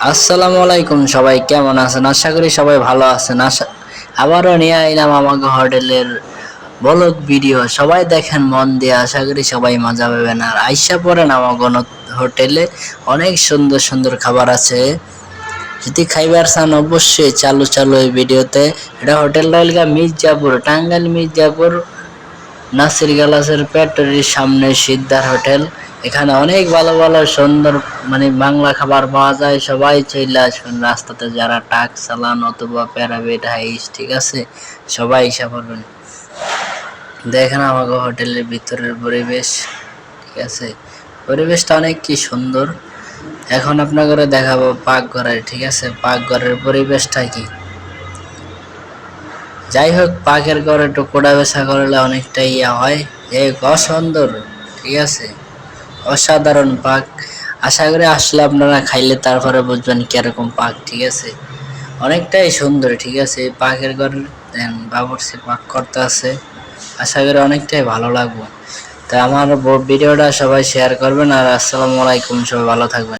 আসসালামু আলাইকুম, সবাই কেমন আছেন? আশা করি সবাই ভালো আছেন। আবারও নিয়ে আইলাম আমাকে হোটেলের ব্লগ ভিডিও। সবাই দেখেন মন দিয়ে, আশা করি সবাই মজা পাবেন। আর আইসা পড়েন আমাকে হোটেলে, অনেক সুন্দর সুন্দর খাবার আছে। যদি খাইবার চান অবশ্যই চালু চালু এই ভিডিওতে। এটা হোটেলটা হল মির্জাপুর, টাঙ্গাইল মির্জাপুর নাসির গ্যালাসের ফ্যাক্টরির সামনে সিদ্ধার হোটেল। এখানে অনেক ভালো ভালো সুন্দর বাংলা খাবার পাওয়া যায়। সবাই চলে আসবেন, রাস্তাতে যারা টাক চালান অথবা প্যারাবেট হাইস, ঠিক আছে, সবাই এসে পড়বেন। দেখেন আমাকে হোটেলের ভিতরের পরিবেশ, ঠিক আছে, পরিবেশটা অনেক কি সুন্দর। এখন আপনাকে দেখাবো পাকঘরের, ঠিক আছে, পাকঘরের পরিবেশটা কি। যাই হোক, পাকের ঘরে একটু কোড়া বেছা করলে অনেকটা ইয়া হয়, অসুন্দর, ঠিক আছে, অসাধারণ পাক। আশা করি আসলে আপনারা খাইলে তারপরে বুঝবেন কিরকম পাক, ঠিক আছে, অনেকটাই সুন্দর, ঠিক আছে। এই পাকের ঘর দেন বাবুর্চি পাক করতে আছে, আশা করি অনেকটাই ভালো লাগবে। তাই আমার ভিডিওটা সবাই শেয়ার করবেন। আর আসসালামু আলাইকুম, সবাই ভালো থাকবেন।